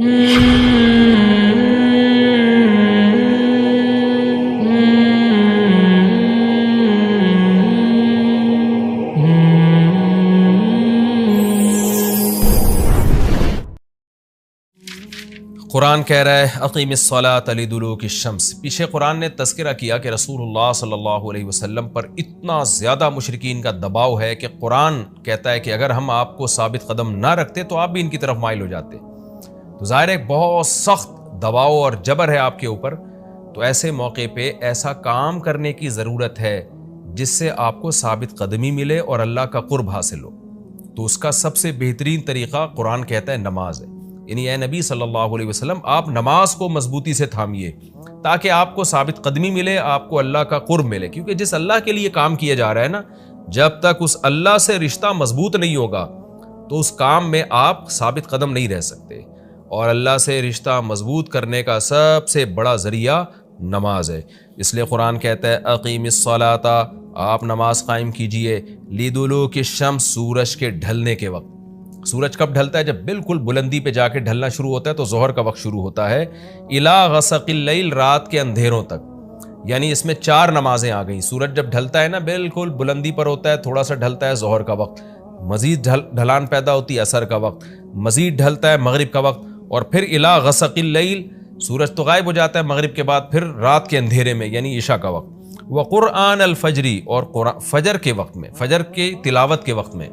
قرآن کہہ رہا ہے اقیم الصلاۃ لدلوک الشمس۔ پیچھے قرآن نے تذکرہ کیا کہ رسول اللہ صلی اللہ علیہ وسلم پر اتنا زیادہ مشرکین کا دباؤ ہے کہ قرآن کہتا ہے کہ اگر ہم آپ کو ثابت قدم نہ رکھتے تو آپ بھی ان کی طرف مائل ہو جاتے۔ تو ظاہر ہے بہت سخت دباؤ اور جبر ہے آپ کے اوپر، تو ایسے موقع پہ ایسا کام کرنے کی ضرورت ہے جس سے آپ کو ثابت قدمی ملے اور اللہ کا قرب حاصل ہو۔ تو اس کا سب سے بہترین طریقہ قرآن کہتا ہے نماز ہے، یعنی اے نبی صلی اللہ علیہ وسلم آپ نماز کو مضبوطی سے تھامیے تاکہ آپ کو ثابت قدمی ملے، آپ کو اللہ کا قرب ملے، کیونکہ جس اللہ کے لیے کام کیا جا رہا ہے نا، جب تک اس اللہ سے رشتہ مضبوط نہیں ہوگا تو اس کام میں آپ ثابت قدم نہیں رہ سکتے، اور اللہ سے رشتہ مضبوط کرنے کا سب سے بڑا ذریعہ نماز ہے۔ اس لیے قرآن کہتا ہے اقیم الصلاۃ، آپ نماز قائم کیجئے، لدلوک الشمس، سورج کے ڈھلنے کے وقت۔ سورج کب ڈھلتا ہے؟ جب بالکل بلندی پہ جا کے ڈھلنا شروع ہوتا ہے تو ظہر کا وقت شروع ہوتا ہے، الی غسق اللیل، رات کے اندھیروں تک، یعنی اس میں 4 نمازیں آ گئیں۔ سورج جب ڈھلتا ہے نا بالکل بلندی پر ہوتا ہے، تھوڑا سا ڈھلتا ہے ظہر کا وقت، مزید ڈھلان پیدا ہوتی ہے عصر کا وقت، مزید ڈھلتا ہے مغرب کا وقت، اور پھر الی غسق اللیل، سورج تو غائب ہو جاتا ہے مغرب کے بعد، پھر رات کے اندھیرے میں یعنی عشاء کا وقت، وقرآن الفجر، اور فجر کے وقت میں، فجر کی تلاوت کے وقت میں۔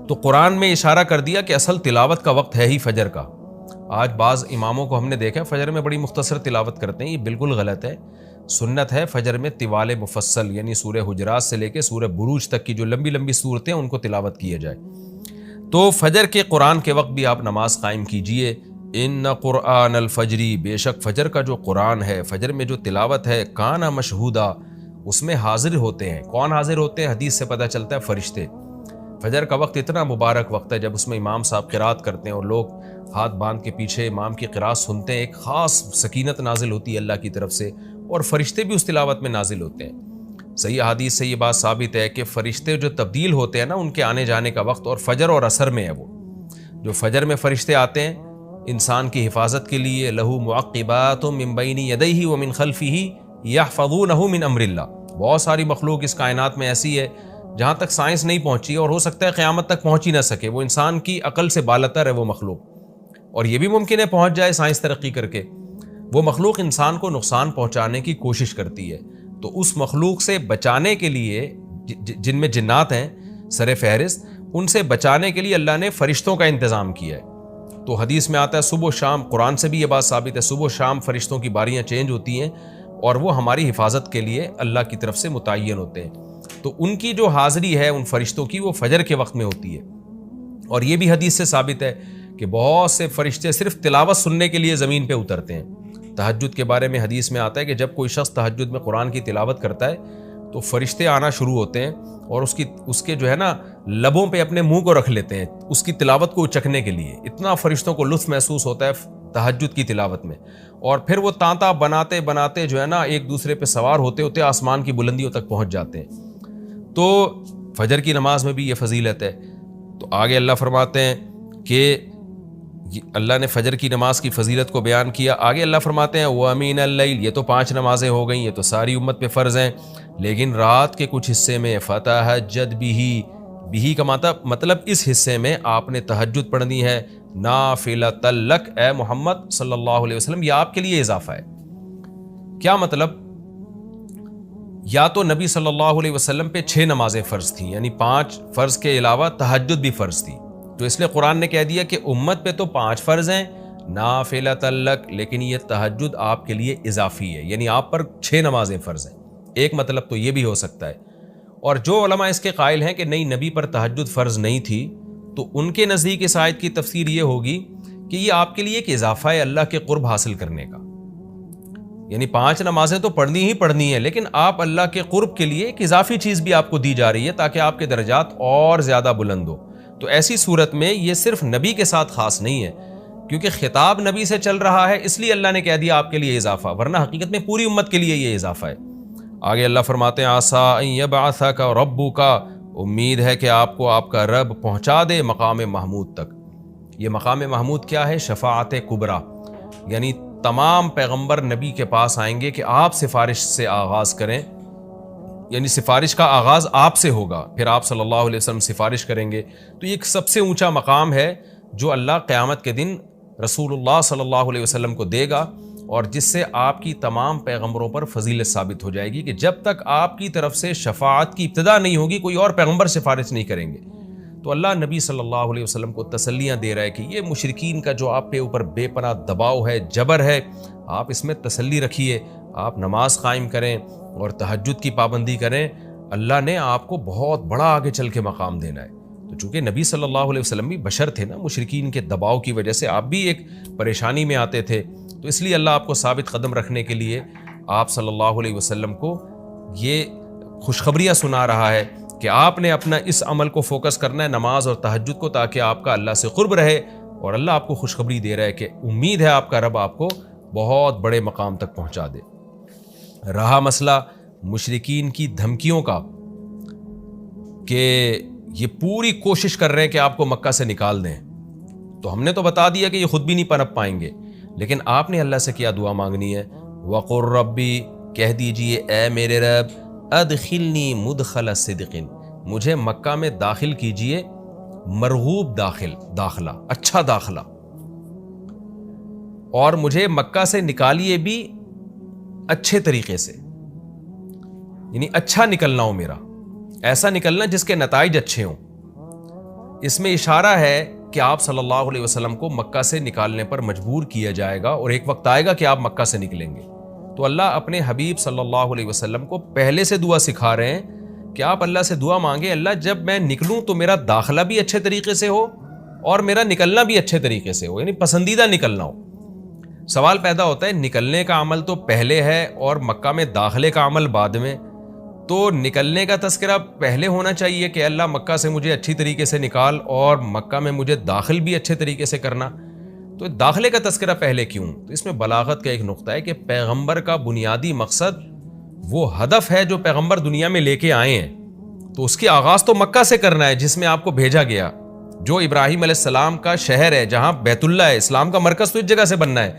تو قرآن میں اشارہ کر دیا کہ اصل تلاوت کا وقت ہے ہی فجر کا۔ آج بعض اماموں کو ہم نے دیکھا فجر میں بڑی مختصر تلاوت کرتے ہیں، یہ بالکل غلط ہے۔ سنت ہے فجر میں طوال مفصل، یعنی سورہ حجرات سے لے کے سورہ بروج تک کی جو لمبی لمبی صورتیں ان کو تلاوت کیا جائے۔ تو فجر کے قرآن کے وقت بھی آپ نماز قائم کیجئے۔ ان قرآن الفجر، بے شک فجر کا جو قرآن ہے، فجر میں جو تلاوت ہے، کانا مشہودا، اس میں حاضر ہوتے ہیں۔ کون حاضر ہوتے ہیں؟ حدیث سے پتہ چلتا ہے فرشتے۔ فجر کا وقت اتنا مبارک وقت ہے جب اس میں امام صاحب قرات کرتے ہیں اور لوگ ہاتھ باندھ کے پیچھے امام کی قرات سنتے ہیں، ایک خاص سکینت نازل ہوتی ہے اللہ کی طرف سے، اور فرشتے بھی اس تلاوت میں نازل ہوتے ہیں۔ صحیح حدیث سے یہ بات ثابت ہے کہ فرشتے جو تبدیل ہوتے ہیں نا، ان کے آنے جانے کا وقت اور فجر اور عصر میں ہے۔ وہ جو فجر میں فرشتے آتے ہیں انسان کی حفاظت کے لیے، لہو معقبات من بین یدیہ ومن خلفہ یحفظونہ من امر اللہ، بہت ساری مخلوق اس کائنات میں ایسی ہے جہاں تک سائنس نہیں پہنچی اور ہو سکتا ہے قیامت تک پہنچ ہی نہ سکے، وہ انسان کی عقل سے بالاتر ہے وہ مخلوق، اور یہ بھی ممکن ہے پہنچ جائے سائنس ترقی کر کے۔ وہ مخلوق انسان کو نقصان پہنچانے کی کوشش کرتی ہے، تو اس مخلوق سے بچانے کے لیے، جن میں جنات ہیں سر فہرست، ان سے بچانے کے لیے اللہ نے فرشتوں کا انتظام کیا ہے۔ تو حدیث میں آتا ہے صبح و شام، قرآن سے بھی یہ بات ثابت ہے، صبح و شام فرشتوں کی باریاں چینج ہوتی ہیں اور وہ ہماری حفاظت کے لیے اللہ کی طرف سے متعین ہوتے ہیں۔ تو ان کی جو حاضری ہے ان فرشتوں کی، وہ فجر کے وقت میں ہوتی ہے۔ اور یہ بھی حدیث سے ثابت ہے کہ بہت سے فرشتے صرف تلاوت سننے کے لیے زمین پہ اترتے ہیں۔ تہجد کے بارے میں حدیث میں آتا ہے کہ جب کوئی شخص تہجد میں قرآن کی تلاوت کرتا ہے تو فرشتے آنا شروع ہوتے ہیں اور اس کے جو ہے نا لبوں پہ اپنے منہ کو رکھ لیتے ہیں اس کی تلاوت کو چکھنے کے لیے۔ اتنا فرشتوں کو لطف محسوس ہوتا ہے تہجد کی تلاوت میں، اور پھر وہ تانتا بناتے بناتے جو ہے نا ایک دوسرے پہ سوار ہوتے ہوتے آسمان کی بلندیوں تک پہنچ جاتے ہیں۔ تو فجر کی نماز میں بھی یہ فضیلت ہے۔ تو آگے اللہ فرماتے ہیں کہ اللہ نے فجر کی نماز کی فضیلت کو بیان کیا، آگے اللہ فرماتے ہیں وَمِنَ اللَّيْلِ، یہ تو 5 نمازیں ہو گئیں، یہ تو ساری امت پہ فرض ہیں، لیکن رات کے کچھ حصے میں فَتَہَجَّدْ بِهِ کا مطلب اس حصے میں آپ نے تہجد پڑھنی ہے، نافلۃ لک، اے محمد صلی اللہ علیہ وسلم، یہ آپ کے لیے اضافہ ہے۔ کیا مطلب؟ یا تو نبی صلی اللہ علیہ وسلم پہ 6 نمازیں فرض تھیں، یعنی 5 فرض کے علاوہ تہجد بھی فرض تھی، تو اس لیے قرآن نے کہہ دیا کہ امت پہ تو 5 فرض ہیں نافلۃ لک، لیکن یہ تہجد آپ کے لیے اضافی ہے، یعنی آپ پر 6 نمازیں فرض ہیں۔ ایک مطلب تو یہ بھی ہو سکتا ہے، اور جو علماء اس کے قائل ہیں کہ نہیں نبی پر تہجد فرض نہیں تھی، تو ان کے نزدیک اس آیت کی تفسیر یہ ہوگی کہ یہ آپ کے لیے ایک اضافہ ہے اللہ کے قرب حاصل کرنے کا، یعنی 5 نمازیں تو پڑھنی ہی پڑھنی ہے، لیکن آپ اللہ کے قرب کے لیے ایک اضافی چیز بھی آپ کو دی جا رہی ہے تاکہ آپ کے درجات اور زیادہ بلند ہو۔ تو ایسی صورت میں یہ صرف نبی کے ساتھ خاص نہیں ہے، کیونکہ خطاب نبی سے چل رہا ہے، اس لیے اللہ نے کہہ دیا آپ کے لیے اضافہ، ورنہ حقیقت میں پوری امت کے لیے یہ اضافہ ہے۔ آگے اللہ فرماتے ہیں عسیٰ ان یبعثک ربک، امید ہے کہ آپ کو آپ کا رب پہنچا دے مقام محمود تک، یہ مقام محمود کیا ہے؟ شفاعت کبریٰ، یعنی تمام پیغمبر نبی کے پاس آئیں گے کہ آپ سفارش سے آغاز کریں، یعنی سفارش کا آغاز آپ سے ہوگا، پھر آپ صلی اللہ علیہ وسلم سفارش کریں گے۔ تو یہ ایک سب سے اونچا مقام ہے جو اللہ قیامت کے دن رسول اللہ صلی اللہ علیہ وسلم کو دے گا، اور جس سے آپ کی تمام پیغمبروں پر فضیلت ثابت ہو جائے گی کہ جب تک آپ کی طرف سے شفاعت کی ابتدا نہیں ہوگی کوئی اور پیغمبر سفارش نہیں کریں گے۔ تو اللہ نبی صلی اللہ علیہ وسلم کو تسلیاں دے رہا ہے کہ یہ مشرکین کا جو آپ پہ اوپر بے پناہ دباؤ ہے، جبر ہے، آپ اس میں تسلی رکھیے، آپ نماز قائم کریں اور تہجد کی پابندی کریں، اللہ نے آپ کو بہت بڑا آگے چل کے مقام دینا ہے۔ تو چونکہ نبی صلی اللہ علیہ وسلم بھی بشر تھے نا، مشرکین کے دباؤ کی وجہ سے آپ بھی ایک پریشانی میں آتے تھے، تو اس لیے اللہ آپ کو ثابت قدم رکھنے کے لیے آپ صلی اللہ علیہ وسلم کو یہ خوشخبریاں سنا رہا ہے کہ آپ نے اپنا اس عمل کو فوکس کرنا ہے، نماز اور تہجد کو، تاکہ آپ کا اللہ سے قرب رہے، اور اللہ آپ کو خوشخبری دے رہا ہے کہ امید ہے آپ کا رب آپ کو بہت بڑے مقام تک پہنچا دے۔ رہا مسئلہ مشرکین کی دھمکیوں کا کہ یہ پوری کوشش کر رہے ہیں کہ آپ کو مکہ سے نکال دیں، تو ہم نے تو بتا دیا کہ یہ خود بھی نہیں پنپ پائیں گے، لیکن آپ نے اللہ سے کیا دعا مانگنی ہے؟ وَقُلْ رَبِّ، کہہ دیجئے اے میرے رب، ادخلنی مدخل صدق، مجھے مکہ میں داخل کیجئے مرغوب داخلہ، اچھا داخلہ، اور مجھے مکہ سے نکالیے بھی اچھے طریقے سے، یعنی اچھا نکلنا ہو میرا، ایسا نکلنا جس کے نتائج اچھے ہوں۔ اس میں اشارہ ہے کہ آپ صلی اللہ علیہ وسلم کو مکہ سے نکالنے پر مجبور کیا جائے گا، اور ایک وقت آئے گا کہ آپ مکہ سے نکلیں گے۔ تو اللہ اپنے حبیب صلی اللہ علیہ وسلم کو پہلے سے دعا سکھا رہے ہیں کہ آپ اللہ سے دعا مانگے، اللہ جب میں نکلوں تو میرا داخلہ بھی اچھے طریقے سے ہو اور میرا نکلنا بھی اچھے طریقے سے ہو، یعنی پسندیدہ نکلنا ہو۔ سوال پیدا ہوتا ہے نکلنے کا عمل تو پہلے ہے اور مکہ میں داخلے کا عمل بعد میں، تو نکلنے کا تذکرہ پہلے ہونا چاہیے کہ اللہ مکہ سے مجھے اچھی طریقے سے نکال، اور مکہ میں مجھے داخل بھی اچھے طریقے سے کرنا، تو داخلے کا تذکرہ پہلے کیوں؟ تو اس میں بلاغت کا ایک نقطہ ہے کہ پیغمبر کا بنیادی مقصد وہ ہدف ہے جو پیغمبر دنیا میں لے کے آئے ہیں، تو اس کی آغاز تو مکہ سے کرنا ہے جس میں آپ کو بھیجا گیا، جو ابراہیم علیہ السلام کا شہر ہے، جہاں بیت اللہ ہے، اسلام کا مرکز تو اس جگہ سے بننا ہے۔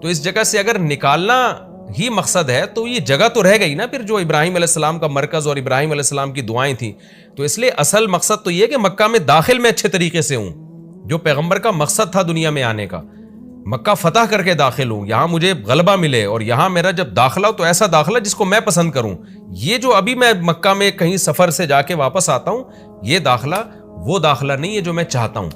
تو اس جگہ سے اگر نکالنا ہی مقصد ہے تو یہ جگہ تو رہ گئی نا پھر جو ابراہیم علیہ السلام کا مرکز اور ابراہیم علیہ السلام کی دعائیں تھیں، تو اس لیے اصل مقصد تو یہ کہ مکہ میں داخل میں اچھے طریقے سے ہوں، جو پیغمبر کا مقصد تھا دنیا میں آنے کا، مکہ فتح کر کے داخل ہوں، یہاں مجھے غلبہ ملے، اور یہاں میرا جب داخلہ ہو تو ایسا داخلہ جس کو میں پسند کروں۔ یہ جو ابھی میں مکہ میں کہیں سفر سے جا کے واپس آتا ہوں، یہ داخلہ وہ داخلہ نہیں ہے جو میں چاہتا ہوں۔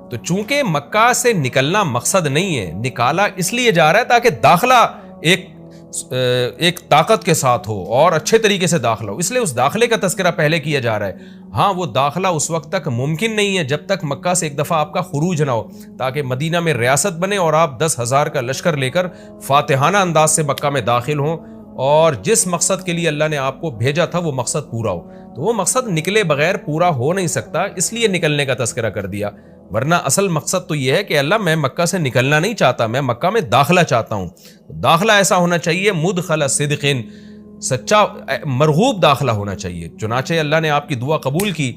تو چونکہ مکہ سے نکلنا مقصد نہیں ہے، نکالا اس لیے جا رہا ہے تاکہ داخلہ ایک طاقت کے ساتھ ہو اور اچھے طریقے سے داخلہ ہو، اس لیے اس داخلے کا تذکرہ پہلے کیا جا رہا ہے۔ ہاں وہ داخلہ اس وقت تک ممکن نہیں ہے جب تک مکہ سے ایک دفعہ آپ کا خروج نہ ہو، تاکہ مدینہ میں ریاست بنے اور آپ 10,000 کا لشکر لے کر فاتحانہ انداز سے مکہ میں داخل ہوں، اور جس مقصد کے لیے اللہ نے آپ کو بھیجا تھا وہ مقصد پورا ہو۔ تو وہ مقصد نکلے بغیر پورا ہو نہیں سکتا، اس لیے نکلنے کا تذکرہ کر دیا، ورنہ اصل مقصد تو یہ ہے کہ اللہ میں مکہ سے نکلنا نہیں چاہتا، میں مکہ میں داخلہ چاہتا ہوں۔ داخلہ ایسا ہونا چاہیے مدخل صدق، سچا مرغوب داخلہ ہونا چاہیے۔ چنانچہ اللہ نے آپ کی دعا قبول کی،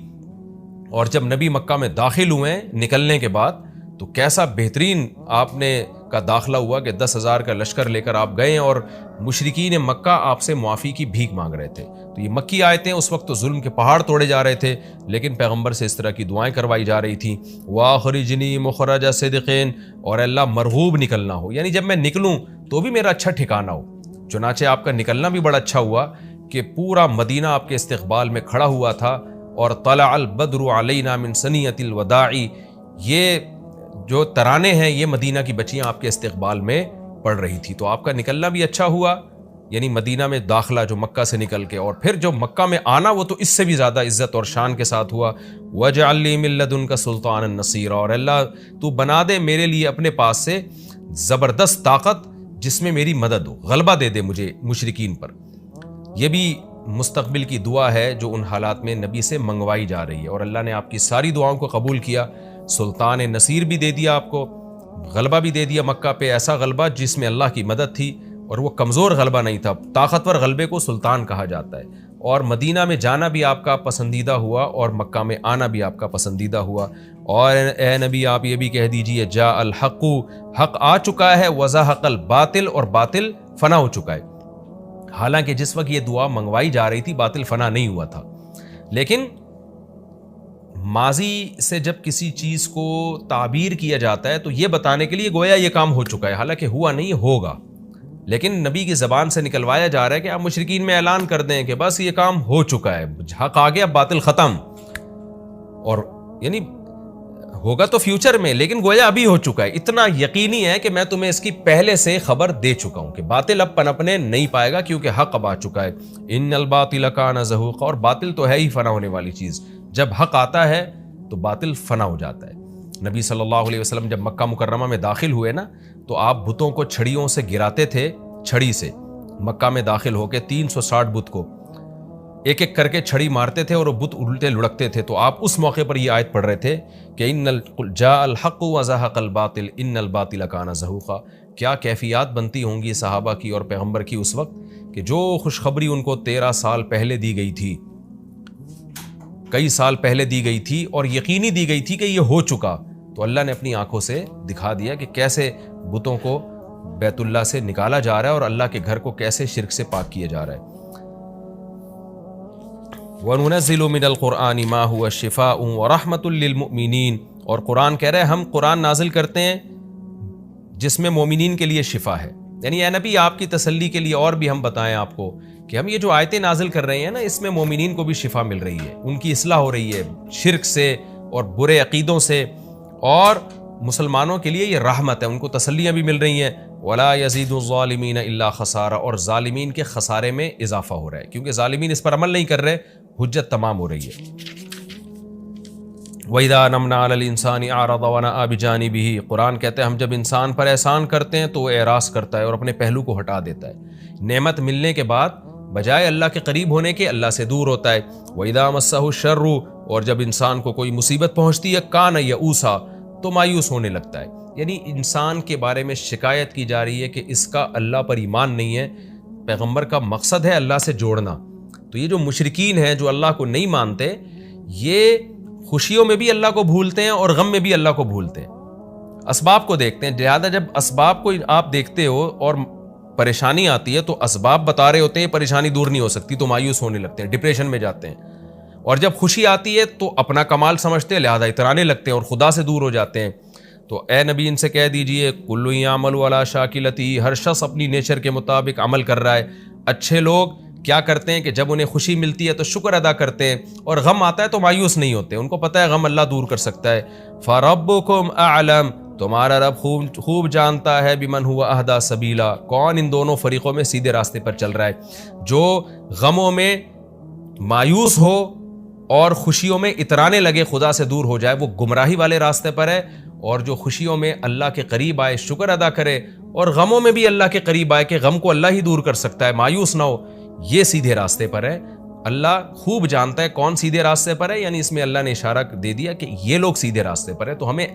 اور جب نبی مکہ میں داخل ہوئے نکلنے کے بعد تو کیسا بہترین آپ نے کا داخلہ ہوا کہ 10,000 کا لشکر لے کر آپ گئے، اور مشرکین مکہ آپ سے معافی کی بھیک مانگ رہے تھے۔ تو یہ مکی آیتیں اس وقت تو ظلم کے پہاڑ توڑے جا رہے تھے، لیکن پیغمبر سے اس طرح کی دعائیں کروائی جا رہی تھیں، وَأَخْرِجْنِي مُخْرَجَ صِدْقٍ، اور اللہ مرغوب نکلنا ہو، یعنی جب میں نکلوں تو بھی میرا اچھا ٹھکانہ ہو۔ چنانچہ آپ کا نکلنا بھی بڑا اچھا ہوا کہ پورا مدینہ آپ کے استقبال میں کھڑا ہوا تھا، اور طلع البدر علینا من ثنیۃ الوداع، یہ جو ترانے ہیں یہ مدینہ کی بچیاں آپ کے استقبال میں پڑھ رہی تھی۔ تو آپ کا نکلنا بھی اچھا ہوا، یعنی مدینہ میں داخلہ جو مکہ سے نکل کے، اور پھر جو مکہ میں آنا وہ تو اس سے بھی زیادہ عزت اور شان کے ساتھ ہوا۔ وَاجْعَلْ لِي مِن لَّدُنْكَ سُلْطَانًا نَصِيرًا، اور اللہ تو بنا دے میرے لیے اپنے پاس سے زبردست طاقت جس میں میری مدد ہو، غلبہ دے دے مجھے مشرکین پر۔ یہ بھی مستقبل کی دعا ہے جو ان حالات میں نبی سے منگوائی جا رہی ہے، اور اللہ نے آپ کی ساری دعاؤں کو قبول کیا، سلطان نصیر بھی دے دیا آپ کو، غلبہ بھی دے دیا مکہ پہ، ایسا غلبہ جس میں اللہ کی مدد تھی، اور وہ کمزور غلبہ نہیں تھا. طاقتور غلبے کو سلطان کہا جاتا ہے. اور مدینہ میں جانا بھی آپ کا پسندیدہ ہوا اور مکہ میں آنا بھی آپ کا پسندیدہ ہوا. اور اے نبی آپ یہ بھی کہہ دیجئے جاء الحق، حق آ چکا ہے، وزہق الباطل، اور باطل فنا ہو چکا ہے. حالانکہ جس وقت یہ دعا منگوائی جا رہی تھی باطل فنا نہیں ہوا تھا. لیکن ماضی سے جب کسی چیز کو تعبیر کیا جاتا ہے تو یہ بتانے کے لیے گویا یہ کام ہو چکا ہے، حالانکہ ہوا نہیں، ہوگا. لیکن نبی کی زبان سے نکلوایا جا رہا ہے کہ آپ مشرکین میں اعلان کر دیں کہ بس یہ کام ہو چکا ہے، حق آ گیا، باطل ختم. اور یعنی ہوگا تو فیوچر میں، لیکن گویا ابھی ہو چکا ہے. اتنا یقینی ہے کہ میں تمہیں اس کی پہلے سے خبر دے چکا ہوں کہ باطل اب پنپنے نہیں پائے گا کیونکہ حق اب آ چکا ہے. ان الباطل کان زہوقا، اور باطل تو ہے ہی فنا ہونے والی چیز. جب حق آتا ہے تو باطل فنا ہو جاتا ہے. نبی صلی اللہ علیہ وسلم جب مکہ مکرمہ میں داخل ہوئے نا تو آپ بتوں کو چھڑیوں سے گراتے تھے، چھڑی سے. مکہ میں داخل ہو کے 360 بت کو ایک ایک کر کے چھڑی مارتے تھے اور وہ بت الٹے لڑکتے تھے. تو آپ اس موقع پر یہ آیت پڑھ رہے تھے کہ جاء الحق وزہق الباطل ان الباطل کان زہوقا. کیا کیفیات بنتی ہوں گی صحابہ کی اور پیغمبر کی اس وقت کہ جو خوشخبری ان کو 13 سال پہلے دی گئی تھی، کئی سال پہلے دی گئی تھی اور یقینی دی گئی تھی کہ یہ ہو چکا، تو اللہ نے اپنی آنکھوں سے دکھا دیا کہ کیسے بتوں کو بیت اللہ سے نکالا جا رہا ہے اور اللہ کے گھر کو کیسے شرک سے پاک کیا جا رہا ہے. وَنُنَزِّلُ مِنَ الْقُرْآنِ مَا هُوَ شِفَاءٌ وَرَحْمَةٌ لِّلْمُؤْمِنِينَ، اور قرآن کہہ رہے ہیں ہم قرآن نازل کرتے ہیں جس میں مومنین کے لیے شفا ہے. یعنی اے نبی آپ کی تسلی کے لیے اور بھی ہم بتائیں آپ کو کہ ہم یہ جو آیتیں نازل کر رہے ہیں نا اس میں مومنین کو بھی شفا مل رہی ہے، ان کی اصلاح ہو رہی ہے شرک سے اور برے عقیدوں سے، اور مسلمانوں کے لیے یہ رحمت ہے، ان کو تسلیاں بھی مل رہی ہیں. وَلَا يَزِيدُ الظَّالِمِينَ إِلَّا خَسَارًا، اور ظالمین کے خسارے میں اضافہ ہو رہا ہے کیونکہ ظالمین اس پر عمل نہیں کر رہے، حجت تمام ہو رہی ہے. وَإِذَا نَمْنَا عَلَى الْإِنسَانِ أَعْرَضَ وَنَأَىٰ بِجَانِبِهِ، قرآن کہتے ہیں ہم جب انسان پر احسان کرتے ہیں تو وہ اعراض کرتا ہے اور اپنے پہلو کو ہٹا دیتا ہے. نعمت ملنے کے بعد بجائے اللہ کے قریب ہونے کے اللہ سے دور ہوتا ہے. وَإِذَا مَسَّهُ الشَّرُّ، اور جب انسان کو کوئی مصیبت پہنچتی ہے کَانَ یئوسا، تو مایوس ہونے لگتا ہے. یعنی انسان کے بارے میں شکایت کی جا رہی ہے کہ اس کا اللہ پر ایمان نہیں ہے. پیغمبر کا مقصد ہے اللہ سے جوڑنا. تو یہ جو مشرکین ہیں جو اللہ کو نہیں مانتے، یہ خوشیوں میں بھی اللہ کو بھولتے ہیں اور غم میں بھی اللہ کو بھولتے ہیں، اسباب کو دیکھتے ہیں. لہٰذا جب اسباب کو آپ دیکھتے ہو اور پریشانی آتی ہے تو اسباب بتا رہے ہوتے ہیں پریشانی دور نہیں ہو سکتی، تو مایوس ہونے لگتے ہیں، ڈپریشن میں جاتے ہیں. اور جب خوشی آتی ہے تو اپنا کمال سمجھتے ہیں، لہٰذا اترانے لگتے ہیں اور خدا سے دور ہو جاتے ہیں. تو اے نبی ان سے کہہ دیجئے کل یعمل علی شاکلتہ، ہر شخص اپنی نیچر کے مطابق عمل کر رہا ہے. اچھے لوگ کیا کرتے ہیں کہ جب انہیں خوشی ملتی ہے تو شکر ادا کرتے ہیں، اور غم آتا ہے تو مایوس نہیں ہوتے، ان کو پتہ ہے غم اللہ دور کر سکتا ہے. فَرَبُّكُمْ أَعْلَمُ، تمہارا رب خوب جانتا ہے بِمَنْ هُوَ أَهْدَىٰ سَبِيلًا، کون ان دونوں فریقوں میں سیدھے راستے پر چل رہا ہے. جو غموں میں مایوس ہو اور خوشیوں میں اترانے لگے، خدا سے دور ہو جائے، وہ گمراہی والے راستے پر ہے. اور جو خوشیوں میں اللہ کے قریب آئے، شکر ادا کرے، اور غموں میں بھی اللہ کے قریب آئے کہ غم کو اللہ ہی دور کر سکتا ہے، مایوس نہ ہو، یہ سیدھے راستے پر ہے. اللہ خوب جانتا ہے کون سیدھے راستے پر ہے، یعنی اس میں اللہ نے اشارہ دے دیا کہ یہ لوگ سیدھے راستے پر ہے. تو ہمیں